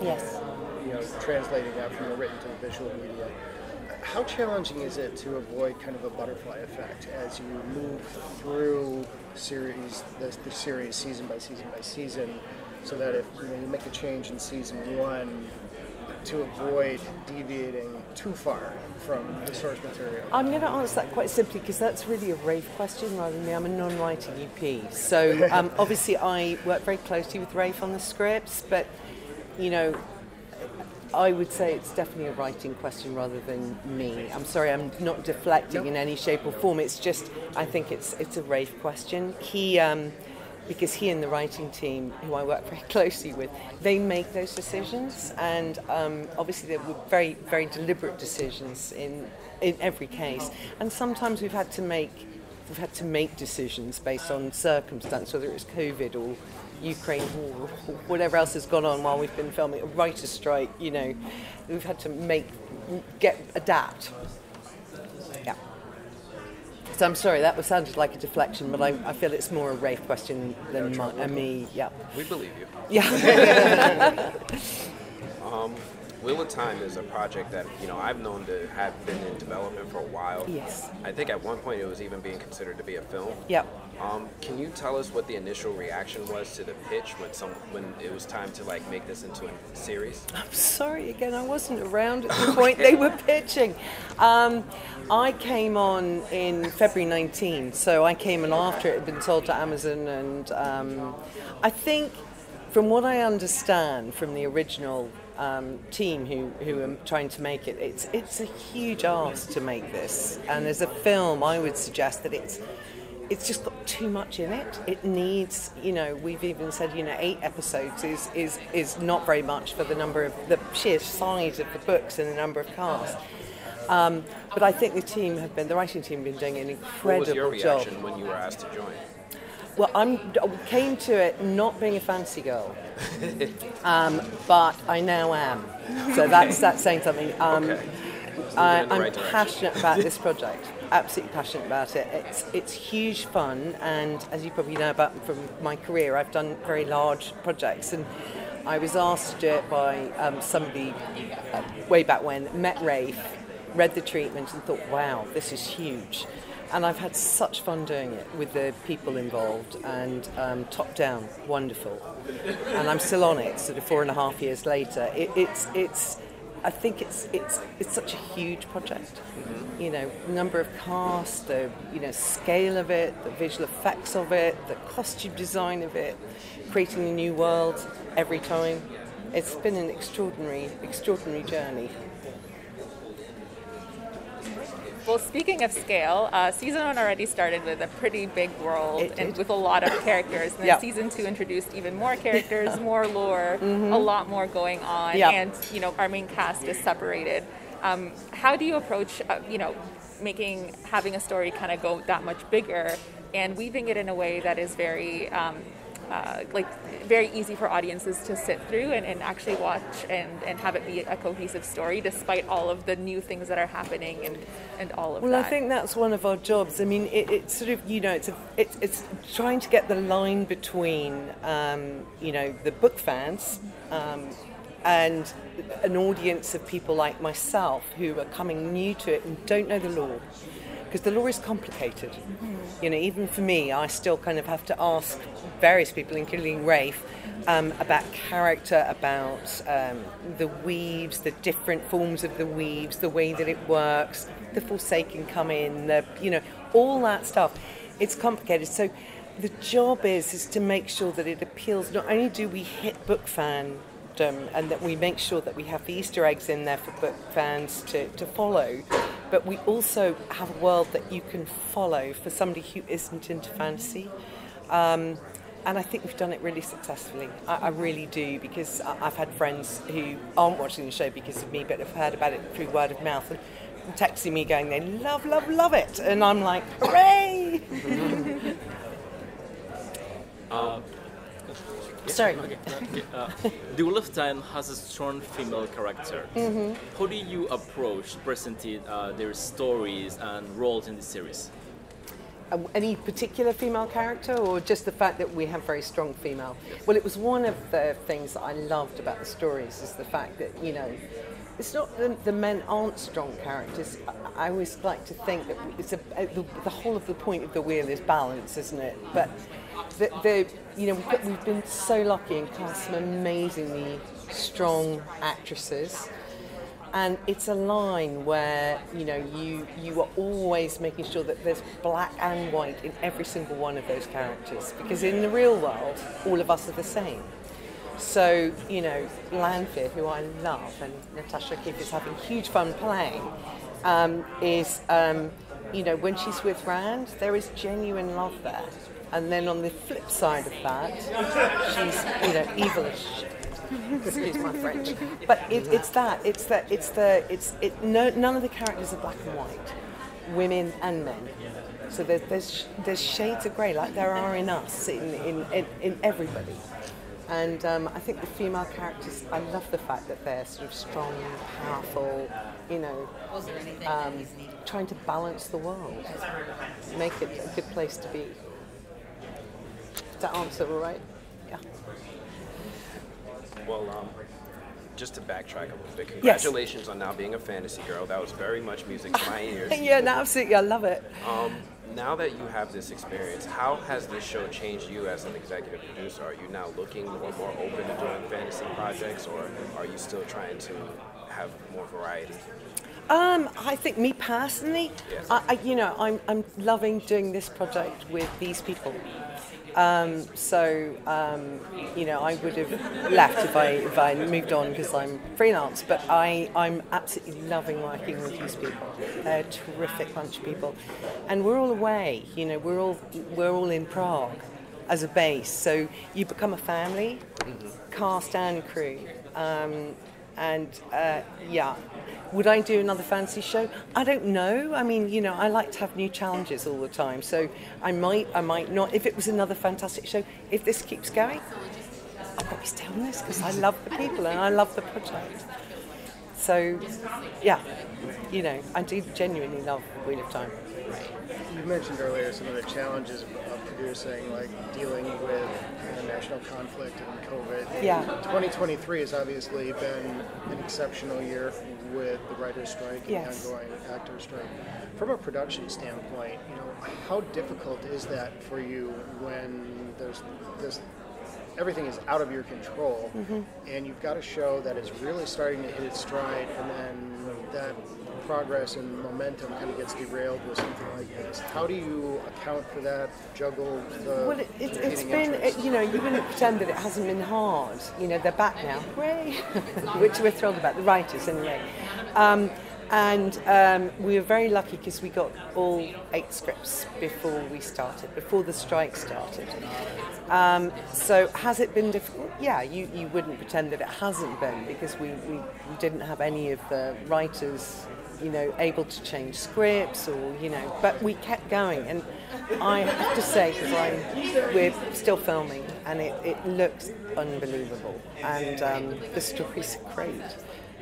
Yes. Translating that from the written to the visual media. How challenging is it to avoid kind of a butterfly effect as you move through the series season by season by season, so that if you make a change in season 1, to avoid deviating too far from the source material? I'm going to answer that quite simply because that's really a Rafe question rather than me. I'm a non-writing EP. So obviously I work very closely with Rafe on the scripts, but, I would say it's definitely a writing question rather than me. I'm sorry, I'm not deflecting in any shape or form. It's just, I think it's a Rafe question. Because he and the writing team, who I work very closely with, they make those decisions, and obviously they were very, very deliberate decisions in every case. And sometimes we've had to make decisions based on circumstance, whether it's COVID or Ukraine war or whatever else has gone on while we've been filming, a writer's strike. We've had to adapt. Yeah. So I'm sorry, that sounded like a deflection, but I feel it's more a Rafe question than me. Yeah. We believe you. Yeah. Wheel of Time is a project that I've known to have been in development for a while. Yes. I think at one point it was even being considered to be a film. Yep. Can you tell us what the initial reaction was to the pitch when it was time to make this into a series? I'm sorry again, I wasn't around at the point they were pitching. I came on in February 19, so I came on after it had been sold to Amazon, and I think, from what I understand from the original team who are trying to make it, it's a huge ask to make this, and as a film I would suggest that it's just got too much in it. It needs, we've even said, 8 episodes is not very much for the sheer size of the books and the number of cast. But I think the writing team have been doing an incredible job. What was your reaction when you were asked to join? Well, I came to it not being a fancy girl, but I now am. So that's saying something. Okay. I'm passionate about this project. Absolutely passionate about it. It's huge fun, and as you probably know from my career, I've done very large projects, and I was asked to do it by somebody way back when, met Rafe, read the treatment and thought, wow, this is huge. And I've had such fun doing it with the people involved, and top down, wonderful. And I'm still on it, sort of 4.5 years later. I think it's such a huge project. Number of cast, the scale of it, the visual effects of it, the costume design of it, creating a new world every time. It's been an extraordinary journey. Well, speaking of scale, season 1 already started with a pretty big world and with a lot of characters. And then season 2 introduced even more characters, more lore, a lot more going on. And, our main cast is separated. How do you approach, having a story kind of go that much bigger and weaving it in a way that is very, very easy for audiences to sit through and actually watch and have it be a cohesive story despite all of the new things that are happening and all of that? Well, I think that's one of our jobs. I mean, it's sort of, it's trying to get the line between, the book fans and an audience of people like myself who are coming new to it and don't know the lore. Because the lore is complicated. Mm-hmm. Even for me, I still kind of have to ask various people, including Rafe, about character, about the weaves, the different forms of the weaves, the way that it works, the Forsaken come in, all that stuff. It's complicated. So the job is to make sure that it appeals. Not only do we hit book fandom, and that we make sure that we have the Easter eggs in there for book fans to follow, but we also have a world that you can follow for somebody who isn't into fantasy. And I think we've done it really successfully. I really do, because I've had friends who aren't watching the show because of me, but have heard about it through word of mouth and texting me going, they love, love, love it. And I'm like, hooray! Sorry. The Wheel of Time has a strong female character. Mm-hmm. How do you approach presenting their stories and roles in the series? Any particular female character, or just the fact that we have very strong female? Well, it was one of the things that I loved about the stories, is the fact that, you know, it's not that the men aren't strong characters. I always like to think that it's the whole of the point of the wheel is balance, isn't it? But you know, we've been so lucky and cast some amazingly strong actresses. And it's a line where, you know, you are always making sure that there's black and white in every single one of those characters, because in the real world, all of us are the same. So, you know, Lanfear, who I love, and Natasha Keefe is having huge fun playing, you know, when she's with Rand, there is genuine love there. And then on the flip side of that, she's, you know, evil as shit. Excuse my French. But none of the characters are black and white, women and men. So there's shades of grey, like there are in us, in everybody. And I think the female characters, I love the fact that they're sort of strong, powerful, you know, trying to balance the world, make it a good place to be. Does that answer all right? Yeah. Well, just to backtrack a little bit, congratulations on now being a fantasy girl. That was very much music to my ears. Yeah, no, absolutely, I love it. Now that you have this experience, how has this show changed you as an executive producer? Are you now looking more open to doing fantasy projects, or are you still trying to have more variety? I think me personally, Yes. you know, I'm loving doing this project with these people. You know, I would have left if I moved on because I'm freelance, but I'm absolutely loving working with these people. They're a terrific bunch of people, and we're all away. You know, we're all in Prague as a base, so you become a family, cast and crew, yeah. Would I do another fantasy show? I don't know. I mean, you know, I like to have new challenges all the time. So I might not. If it was another fantastic show, if this keeps going, I'll probably stay on this because I love the people and I love the project. So, yeah, you know, I do genuinely love Wheel of Time. You mentioned earlier some of the challenges of producing, like dealing with international conflict and COVID. Yeah. 2023 has obviously been an exceptional year with the writer's strike and Yes. the ongoing actor's strike. From a production standpoint, you know, how difficult is that for you when there's this, everything is out of your control, and you've got a show that is really starting to hit its stride, and then that progress and momentum kind of gets derailed with something like this? How do you account for that, juggle the Well, it's competing been, interests? you know, you wouldn't pretend that it hasn't been hard. You know, they're back now, hooray, which we're thrilled about, the writers anyway. We were very lucky because we got all 8 scripts before the strike started. So has it been difficult? Yeah, you wouldn't pretend that it hasn't been, because we didn't have any of the writers, you know, able to change scripts, or, you know, but we kept going. And I have to say, because we're still filming, and it looks unbelievable, and the stories are great.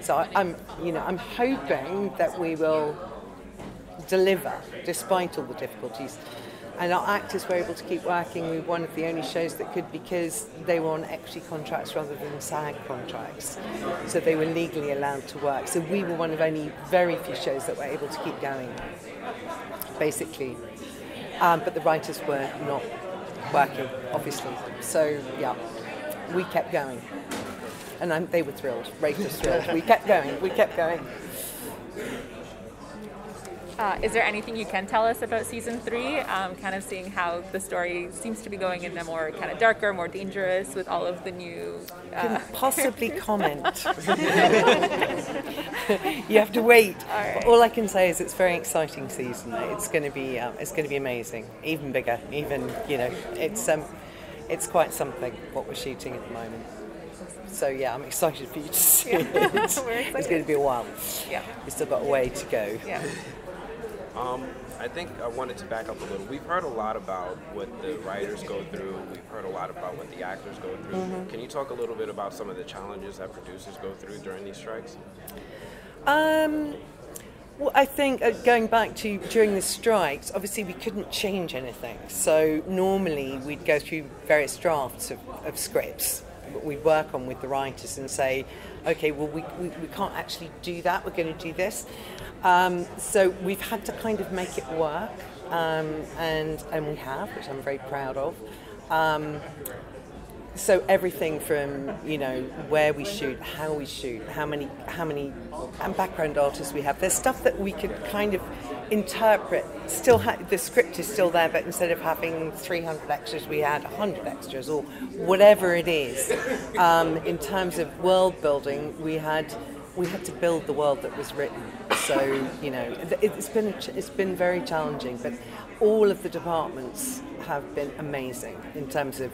So I'm hoping that we will deliver despite all the difficulties. And our actors were able to keep working. We were one of the only shows that could, because they were on equity contracts rather than SAG contracts. So they were legally allowed to work. So we were one of only very few shows that were able to keep going, basically. But the writers were not working, obviously. So, yeah, we kept going. And they were thrilled. Rachel was thrilled. We kept going. Is there anything you can tell us about season 3? Kind of seeing how the story seems to be going in a more kind of darker, more dangerous, with all of the new. Can possibly comment. You have to wait. All I can say is it's a very exciting season. It's going to be amazing, even bigger. Even, you know, it's quite something what we're shooting at the moment. So yeah, I'm excited for you to see it. It's going to be a while. Yeah. We've still got a way to go. Yeah. I think I wanted to back up a little. We've heard a lot about what the writers go through. We've heard a lot about what the actors go through. Can you talk a little bit about some of the challenges that producers go through during these strikes? Well, I think going back to during the strikes, obviously we couldn't change anything. So normally we'd go through various drafts of scripts that we'd work on with the writers and say, okay, well, we can't actually do that. We're going to do this. So we've had to kind of make it work, and we have, which I'm very proud of. So everything from, where we shoot, how we shoot, how many and background artists we have. There's stuff that we could kind of interpret. Still, the script is still there, but instead of having 300 extras, we had 100 extras, or whatever it is. In terms of world building, we had to build the world that was written. So it's been very challenging, but all of the departments have been amazing in terms of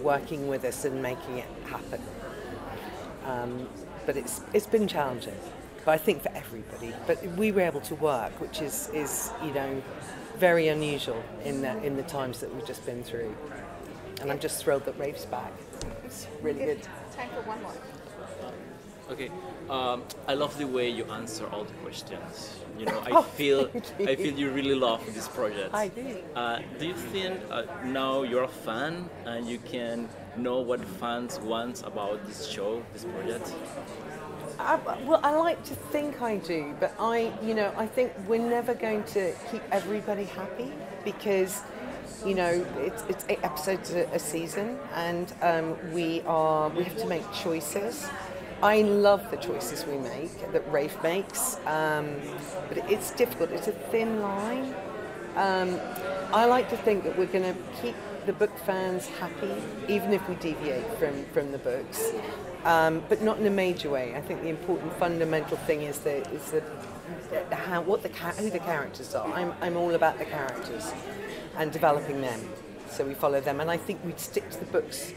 working with us and making it happen. But it's been challenging, but I think for everybody. But we were able to work, which is very unusual in the times that we've just been through. And I'm just thrilled that Rafe's back. It's really good. Time for one more. Okay, I love the way you answer all the questions. I feel you really love this project. I do. Do you think now you're a fan and you can know what fans want about this show, this project? Well, I like to think I do, but I think we're never going to keep everybody happy because it's 8 episodes a season, and we have to make choices. I love the choices we make, that Rafe makes, but it's difficult. It's a thin line. I like to think that we're going to keep the book fans happy, even if we deviate from the books, but not in a major way. I think the important fundamental thing is who the characters are. I'm all about the characters and developing them, so we follow them, and I think we'd stick to the books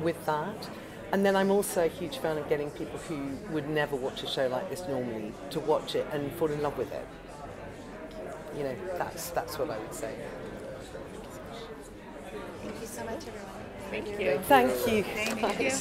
with that. And then I'm also a huge fan of getting people who would never watch a show like this normally to watch it and fall in love with it. That's what I would say. Thank you so much, everyone. Thank you. Thank you. Thank you.